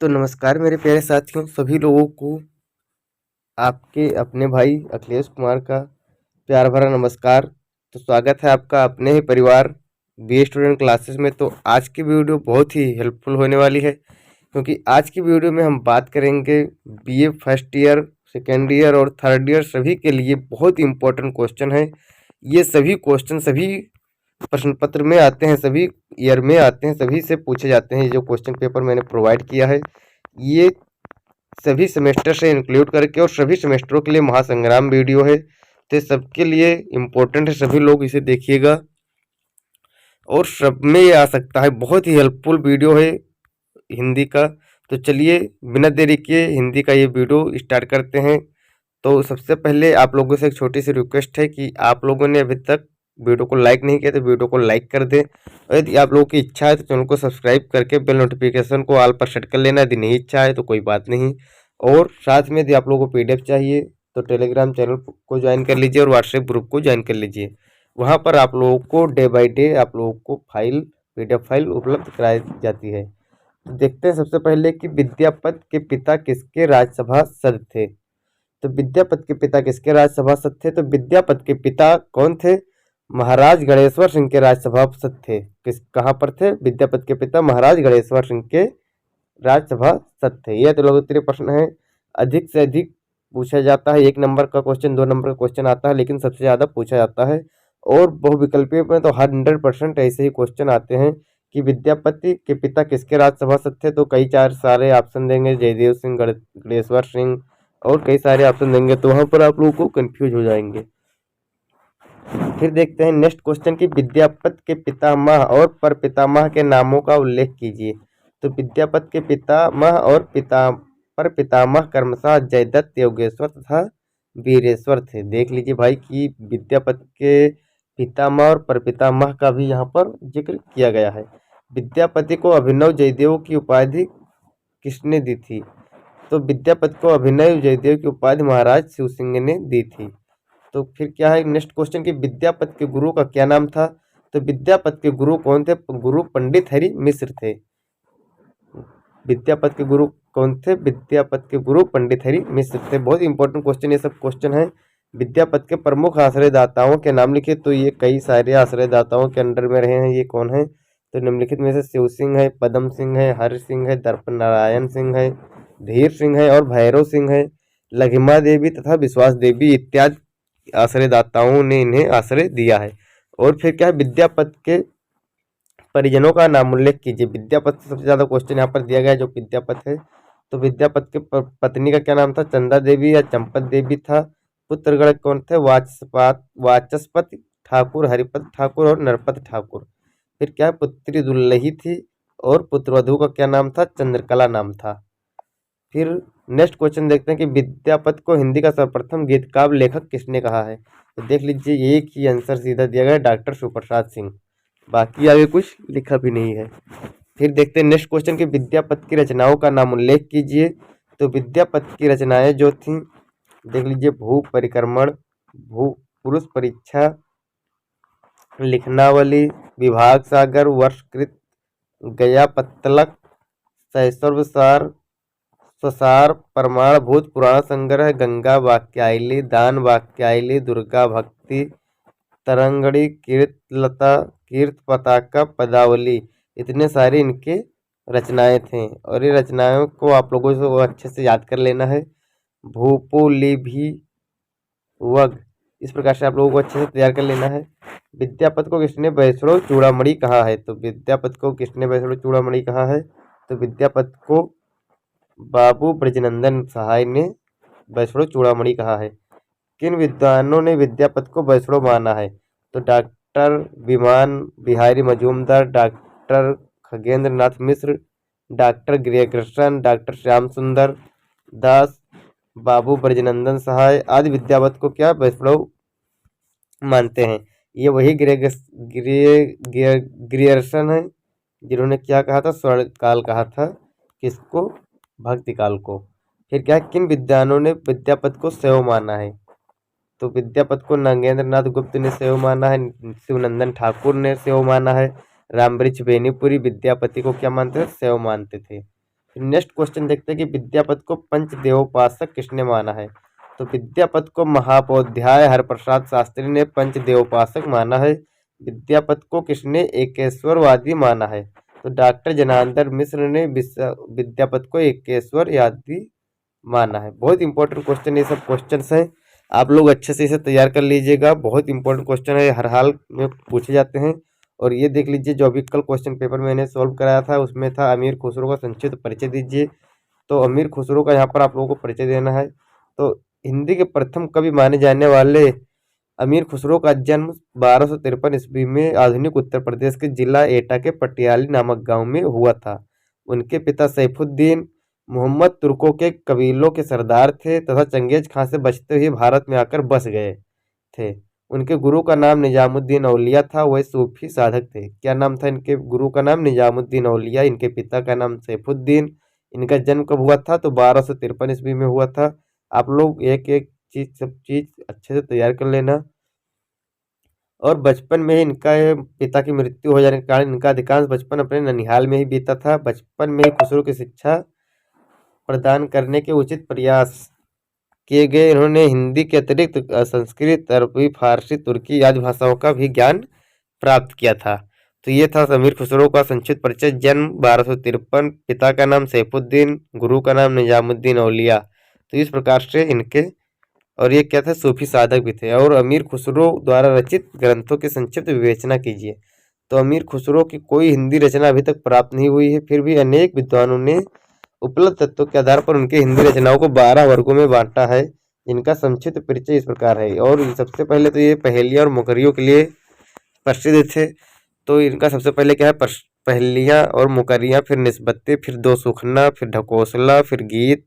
तो नमस्कार मेरे प्यारे साथियों, सभी लोगों को आपके अपने भाई अखिलेश कुमार का प्यार भरा नमस्कार। तो स्वागत है आपका अपने ही परिवार बी स्टूडेंट क्लासेस में। तो आज की वीडियो बहुत ही हेल्पफुल होने वाली है, क्योंकि आज की वीडियो में हम बात करेंगे BA first year, second year और थर्ड ईयर सभी के लिए बहुत ही इम्पोर्टेंट क्वेश्चन है। ये सभी क्वेश्चन सभी प्रश्न पत्र में आते हैं, सभी ईयर में आते हैं, सभी से पूछे जाते हैं। जो क्वेश्चन पेपर मैंने प्रोवाइड किया है ये सभी सेमेस्टर से इंक्लूड करके और सभी सेमेस्टरों के लिए महासंग्राम वीडियो है। तो ये सबके लिए इम्पोर्टेंट है, सभी लोग इसे देखिएगा और सब में ये आ सकता है। बहुत ही हेल्पफुल वीडियो है हिंदी का। तो चलिए बिना देरी किए हिंदी का ये वीडियो स्टार्ट करते हैं। तो सबसे पहले आप लोगों से एक छोटी सी रिक्वेस्ट है कि आप लोगों ने अभी तक वीडियो को लाइक नहीं किया तो वीडियो को लाइक कर दें, और यदि आप लोगों की इच्छा है तो चैनल को सब्सक्राइब करके बेल नोटिफिकेशन को ऑल पर सेट कर लेना। यदि नहीं इच्छा है तो कोई बात नहीं। और साथ में यदि आप लोगों को पीडीएफ चाहिए तो टेलीग्राम चैनल को ज्वाइन कर लीजिए और व्हाट्सएप ग्रुप को ज्वाइन कर लीजिए। वहाँ पर आप लोगों को डे बाई डे आप लोगों को पीडीएफ फाइल उपलब्ध कराई जाती है। तो देखते हैं सबसे पहले कि विद्यापति के पिता किसके राज्यसभा सदस्य थे। तो विद्यापति के पिता किसके राज्यसभा सदस्य थे? तो विद्यापति के पिता कौन थे? महाराज गणेश्वर सिंह के राज्यसभा सदस्य थे। कहाँ पर थे? विद्यापति के पिता महाराज गणेश्वर सिंह के राज्यसभा सदस्य थे। यह तो लोकप्रिय प्रश्न है, अधिक से अधिक पूछा जाता है। 1 नंबर का क्वेश्चन, 2 नंबर का क्वेश्चन आता है, लेकिन सबसे ज़्यादा पूछा जाता है। और बहुविकल्पीय में तो 100% ऐसे ही क्वेश्चन आते हैं कि विद्यापति के पिता किसके राज्यसभा सदस्य थे। तो कई सारे ऑप्शन देंगे, जयदेव सिंह, गणेश्वर सिंह और कई सारे ऑप्शन देंगे, तो वहाँ पर आप लोगों को कंफ्यूज हो जाएंगे। फिर देखते हैं नेक्स्ट क्वेश्चन की विद्यापति के पितामह और परपितामह के नामों का उल्लेख कीजिए। तो विद्यापति के पितामह और परपितामह क्रमशः जयदत्त, योगेश्वर तथा वीरेश्वर थे। देख लीजिए भाई कि विद्यापति के पितामह और परपितामह का भी यहाँ पर जिक्र किया गया है। विद्यापति को अभिनव जयदेव की उपाधि किसने दी थी? तो विद्यापति को अभिनव जयदेव की उपाधि महाराज शिव सिंह ने दी थी। तो फिर क्या है नेक्स्ट क्वेश्चन की विद्यापति के गुरु का क्या नाम था? तो विद्यापति के गुरु कौन थे? गुरु पंडित हरि मिश्र थे। विद्यापति के गुरु कौन थे? विद्यापति के गुरु पंडित हरि मिश्र थे। बहुत इंपॉर्टेंट क्वेश्चन ये सब क्वेश्चन है। विद्यापति के प्रमुख आश्रयदाताओं के नाम लिखे। तो ये कई सारे आश्रयदाताओं के अंडर में रहे हैं। ये कौन है? तो निम्नलिखित में से शिव सिंह है, पदम सिंह है, हरि सिंह है, दर्पण नारायण सिंह है, धीर सिंह है और भैरव सिंह है। लघिमा देवी तथा विश्वास देवी इत्यादि आश्रयदाताओं ने इन्हें आश्रय दिया है। और फिर क्या है विद्यापति के परिजनों का नाम उल्लेख कीजिए। विद्यापति से सबसे ज्यादा क्वेश्चन यहाँ पर दिया गया है जो विद्यापति है। तो विद्यापति के पत्नी का क्या नाम था? चंदा देवी या चंपत देवी था। पुत्रगण कौन थे? वाचस्पति ठाकुर, हरिपत ठाकुर और नरपत ठाकुर। फिर क्या है पुत्री दुल्लही थी और पुत्रवधु का क्या नाम था? चंद्रकला नाम था। फिर नेक्स्ट क्वेश्चन देखते हैं कि विद्यापति को हिंदी का सर्वप्रथम गीत काव्य लेखक किसने कहा है। तो देख लीजिए एक ही आंसर सीधा दिया गया है, डॉक्टर सुप्रसाद सिंह। बाकी आगे कुछ लिखा भी नहीं है। फिर देखते हैं नेक्स्ट क्वेश्चन कि विद्यापति की रचनाओं का नाम उल्लेख कीजिए। तो विद्यापति की रचनाएं जो थी देख लीजिए भू परिक्रमण, भू पुरुष परीक्षा, लिखनावली, विभाग सागर, वर्षकृत, गया पत्तलक, सहस्रसार, स्वसार, प्रमाणभूत पुराण संग्रह, गंगा वाक्यायली, दान वाक्यायली, दुर्गा भक्ति, तरंगड़ी, कीर्तलता, कीर्त पताका, पदावली। इतने सारे इनके रचनाएं थे और ये रचनाओं को आप लोगों को अच्छे से याद कर लेना है। भूपोलिभी वग, इस प्रकार से आप लोगों को अच्छे से तैयार कर लेना है। विद्यापति को किसने वैष्णव चूड़ामणि कहा है? तो विद्यापति को किसने वैष्णव चूड़ामणि कहा है? तो विद्यापति को बाबू ब्रजनंदन सहाय ने वैष्णव चूड़ामणि कहा है। किन विद्वानों ने विद्यापति को वैष्णव माना है? तो डॉक्टर विमान Bihari Majumdar, doctor Khagendra Nath Mishra, doctor गृहकृष्ण, doctor Shyam सुंदर दास, बाबू ब्रजनंदन सहाय आदि विद्यापति को क्या वैष्णव मानते हैं। ये वही ग्रियर्सन है जिन्होंने क्या कहा था? स्वर्ण काल कहा था। किसको? भक्ति काल को। फिर क्या किन विद्वानों ने विद्यापति को शैव माना है? तो विद्यापति को नागेंद्र नाथ गुप्त ने शैव माना है, शिवनंदन ठाकुर ने शैव माना है, रामवृक्ष बेनीपुरी विद्यापति को क्या मानते थे? शैव मानते थे। नेक्स्ट क्वेश्चन देखते हैं कि विद्यापति को पंचदेवोपासक किसने माना है। तो विद्यापति को महापोध्याय हरप्रसाद शास्त्री ने पंचदेवोपासक माना है। विद्यापति को किसने एकेश्वरवादी माना है। तो डॉक्टर जनार्दन मिश्र ने विद्यापति को एकेश्वरवादी माना है। बहुत इंपॉर्टेंट क्वेश्चन ये सब क्वेश्चंस हैं, आप लोग अच्छे से इसे तैयार कर लीजिएगा। बहुत इंपॉर्टेंट क्वेश्चन है, हर हाल में पूछे जाते हैं। और ये देख लीजिए, जो अभी कल क्वेश्चन पेपर मैंने सॉल्व कराया था उसमें था अमीर खुसरो का संक्षिप्त परिचय दीजिए। तो अमीर खुसरो का यहाँ पर आप लोगों को परिचय देना है। तो हिंदी के प्रथम कवि माने जाने वाले अमीर खुसरो का जन्म 1253 ईस्वी में आधुनिक उत्तर प्रदेश के जिला एटा के पटियाली नामक गांव में हुआ था। उनके पिता सैफुद्दीन मोहम्मद तुर्कों के कबीलों के सरदार थे तथा चंगेज खां से बचते हुए भारत में आकर बस गए थे। उनके गुरु का नाम निजामुद्दीन औलिया था, वह सूफी साधक थे। क्या नाम था इनके गुरु का? नाम निजामुद्दीन औलिया। इनके पिता का नाम सैफुद्दीन। इनका जन्म कब हुआ था? तो 1253 ईस्वी में हुआ था। आप लोग एक एक चीज सब चीज अच्छे से तैयार कर लेना। और बचपन में ही इनका पिता की मृत्यु हो जाने के कारण इनका अधिकांश बचपन अपने ननिहाल में ही बीता था। बचपन में ही खुसरो की शिक्षा प्रदान करने के उचित प्रयास किए गए। इन्होंने हिंदी के अतिरिक्त संस्कृत, अरबी, फारसी, तुर्की आदि भाषाओं का भी ज्ञान प्राप्त किया था। तो ये था अमीर खुसरो का संक्षिप्त परिचय। जन्म 1253, पिता का नाम सैफुद्दीन, गुरु का नाम निजामुद्दीन औलिया। तो इस प्रकार से इनके, और ये क्या था, सूफी साधक भी थे। और अमीर खुसरो द्वारा रचित ग्रंथों की संक्षिप्त विवेचना कीजिए। तो अमीर खुसरो की कोई हिंदी रचना अभी तक प्राप्त नहीं हुई है, फिर भी अनेक विद्वानों ने उपलब्ध तत्वों के आधार पर उनके हिंदी रचनाओं को 12 वर्गों में बांटा है। इनका संक्षिप्त परिचय इस प्रकार है। और सबसे पहले तो ये पहेलियां और मुकरियों के लिए प्रसिद्ध थे। तो इनका सबसे पहले क्या है, पहेलियां और मुकरियां, फिर निस्बतें, फिर दो सुखना, फिर ढकोसला, फिर गीत,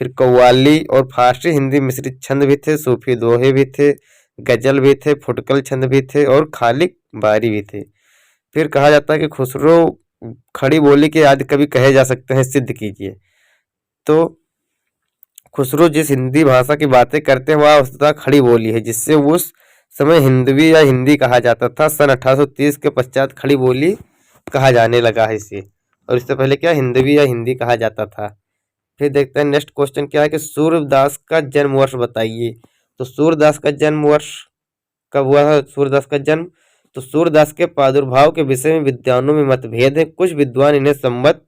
फिर कव्वाली और फारसी हिंदी मिश्रित छंद भी थे, सूफी दोहे भी थे, गजल भी थे, फुटकल छंद भी थे और खालिक बारी भी थे। फिर कहा जाता है कि खुसरो खड़ी बोली के आदि कवि कहे जा सकते हैं, सिद्ध कीजिए। तो खुसरो जिस हिंदी भाषा की बातें करते हैं वह वस्तुतः खड़ी बोली है, जिससे उस समय हिंदवी या हिंदी कहा जाता था। सन 1830 के पश्चात खड़ी बोली कहा जाने लगा है इसे, और इससे पहले क्या हिंदवी या हिंदी कहा जाता था। फिर देखते हैं नेक्स्ट क्वेश्चन क्या है कि सूरदास का जन्म वर्ष बताइए। तो सूरदास का जन्म वर्ष कब हुआ था? सूरदास का जन्म, तो सूरदास के प्रादुर्भाव के विषय में विद्वानों में मतभेद है। कुछ विद्वान इन्हें संवत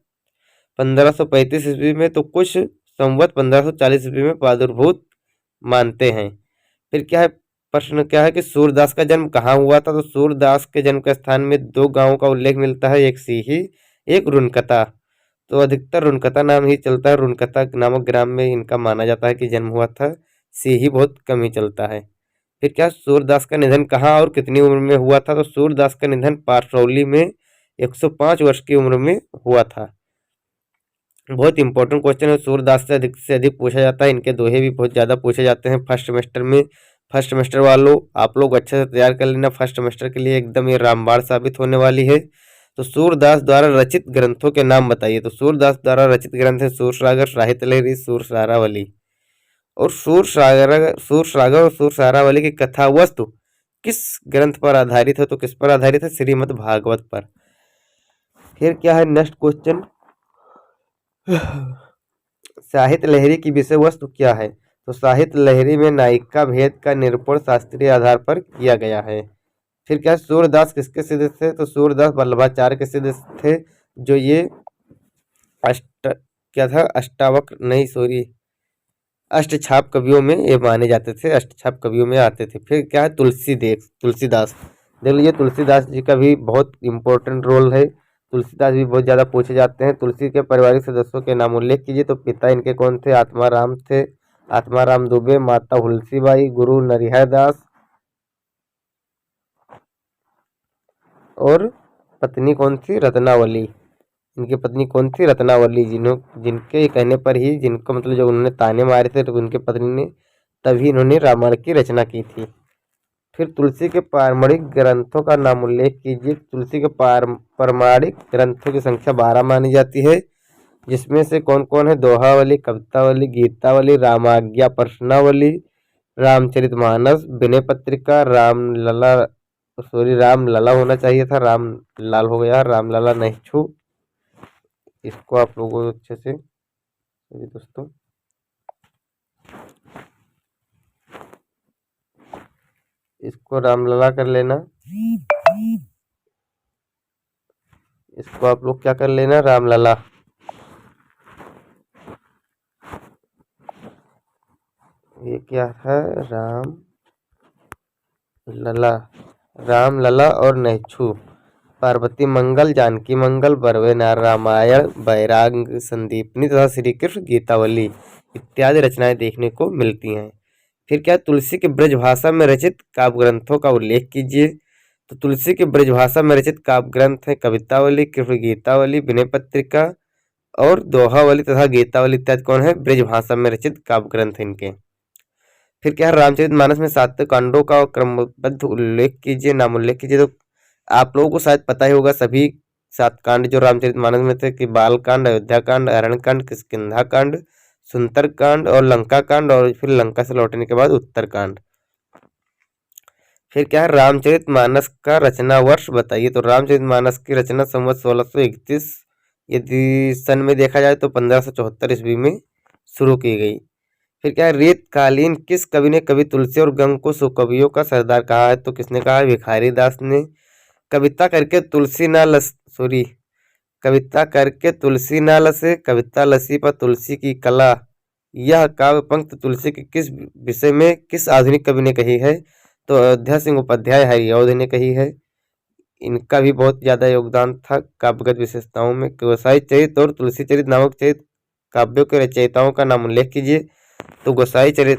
1535 ईस्वी में, तो कुछ संवत 1540 ईस्वी में प्रादुर्भूत मानते हैं। फिर क्या है, प्रश्न क्या है कि सूरदास का जन्म कहाँ हुआ था? तो सूरदास के जन्म के स्थान में दो गांवों का उल्लेख मिलता है, एक सीही, एक रुनकता। तो अधिकतर रुनकता नाम ही चलता है। रुनकता नामक ग्राम में इनका माना जाता है कि जन्म हुआ था। सीही बहुत कम ही चलता है। फिर क्या, सूरदास का निधन कहाँ और कितनी उम्र में हुआ था? तो सूरदास का निधन पाटरौली में 105 वर्ष की उम्र में हुआ था। बहुत इंपॉर्टेंट क्वेश्चन है, सूरदास से अधिक पूछा जाता है। इनके दोहे भी बहुत ज़्यादा पूछे जाते हैं फर्स्ट सेमेस्टर में। फर्स्ट सेमेस्टर वालों आप लोग अच्छे से तैयार कर लेना, फर्स्ट सेमेस्टर के लिए एकदम ये रामबाण साबित होने वाली है। तो सूरदास द्वारा रचित ग्रंथों के नाम बताइए। तो सूरदास द्वारा रचित ग्रंथ है सूरसागर, साहित्य लहरी, सूरसारावली। और सूरसागर और सूरसारावली की कथा वस्तु किस ग्रंथ पर आधारित है? तो किस पर आधारित है? श्रीमद् भागवत पर। फिर क्या है नेक्स्ट क्वेश्चन, साहित्य लहरी की विषय वस्तु क्या है? तो साहित्य लहरी में नायिका भेद का निरूपण शास्त्रीय आधार पर किया गया है। फिर क्या, सूरदास किसके सिद्ध थे? तो सूरदास वल्लभाचार्य के सिद्ध थे, जो ये क्या था, अष्टछाप कवियों में ये माने जाते थे, अष्टछाप कवियों में आते थे। फिर क्या है, तुलसीदास देख लीजिए, तुलसीदास जी का भी बहुत इंपॉर्टेंट रोल है। तुलसीदास भी बहुत ज़्यादा पूछे जाते हैं। तुलसी के पारिवारिक सदस्यों के नाम उल्लेख कीजिए। तो पिता इनके कौन थे? आत्माराम थे, आत्माराम दुबे, माता हुलसीबाई, गुरु नरिहर दास, और पत्नी कौन थी? रत्नावली। इनकी पत्नी कौन थी? रत्नावली। जिनके कहने पर ही, जिनको मतलब जब उन्होंने ताने मारे थे तो उनके पत्नी ने, तभी इन्होंने रामायण की रचना की थी। फिर तुलसी के पारमाणिक ग्रंथों का नाम उल्लेख कीजिए। तुलसी के पारमाणिक ग्रंथों की संख्या 12 मानी जाती है, जिसमें से कौन कौन है? दोहावली, कवितावली, गीतावली, रामाज्ञा प्रश्नावली, रामचरितमानस, विनय पत्रिका, रामलला होना चाहिए था, रामलाल हो गया, रामलला नहीं छू, इसको आप लोगों को अच्छे से दोस्तों इसको रामलला कर लेना। इसको आप लोग क्या कर लेना, रामलला। ये क्या है, रामलला। रामलला और नैच्छू, पार्वती मंगल, जानकी मंगल, बरवे रामायण, बैराग संदीपनी तथा श्री कृष्ण गीतावली इत्यादि रचनाएं देखने को मिलती हैं। फिर क्या, तुलसी के ब्रजभाषा में रचित काव्य ग्रंथों का उल्लेख कीजिए। तो तुलसी के ब्रजभाषा में रचित काव्य ग्रंथ है कवितावली, कृष्ण गीतावली, विनय पत्रिका और दोहावली तथा गीतावली इत्यादि कौन है, ब्रजभाषा में रचित काव्य ग्रंथ इनके। फिर क्या है, रामचरितमानस में 7 कांडों का क्रमबद्ध उल्लेख कीजिए, नाम उल्लेख कीजिए। तो आप लोगों को शायद पता ही होगा सभी 7 कांड जो रामचरितमानस में थे कि बाल कांड, अयोध्या कांड, अरण्य कांड, किष्किंधा कांड, सुंदर कांड और लंका कांड, और फिर लंका से लौटने के बाद उत्तर कांड। फिर क्या है, रामचरितमानस का रचना वर्ष बताइए। तो रामचरितमानस की रचना संवत 1631 यदि सन में देखा जाए तो 1574 ईस्वी में शुरू की गई। फिर क्या है, रेतकालीन किस कवि ने कवि तुलसी और गंग को सुकवियों का सरदार कहा है। तो किसने कहा है, भिखारी दास ने। कविता करके तुलसी ना लसे, कविता लसी पर तुलसी की कला, यह काव्य पंक्ति तुलसी की किस विषय में किस आधुनिक कवि ने कही है। तो अयोध्या सिंह उपाध्याय हरिऔध ने कही है। इनका भी बहुत ज़्यादा योगदान था काव्यगत विशेषताओं में। गोसाई चरित और तुलसी चरित नामक चरित काव्यों के रचयिताओं का नाम उल्लेख कीजिए। तो गोसाई चरित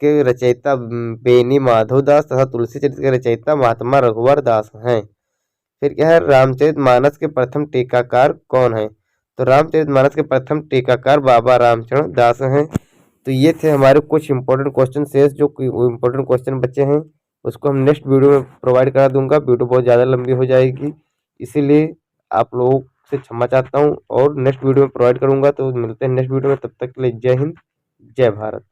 के रचयिता बेनी माधव दास तथा तुलसी चरित के रचयिता महात्मा रघुवर दास हैं। फिर क्या है, रामचरितमानस के प्रथम टीकाकार कौन है। तो रामचरितमानस के प्रथम टीकाकार बाबा रामचरण दास हैं। तो ये थे हमारे कुछ इंपॉर्टेंट क्वेश्चन शेष, जो इंपॉर्टेंट क्वेश्चन बचे हैं उसको हम नेक्स्ट वीडियो में प्रोवाइड करा दूंगा। वीडियो बहुत ज़्यादा लंबी हो जाएगी, इसीलिए आप लोगों से क्षमा चाहता हूँ और नेक्स्ट वीडियो में प्रोवाइड करूंगा। तो मिलते हैं नेक्स्ट वीडियो में, तब तक के लिए जय हिंद, जय भारत।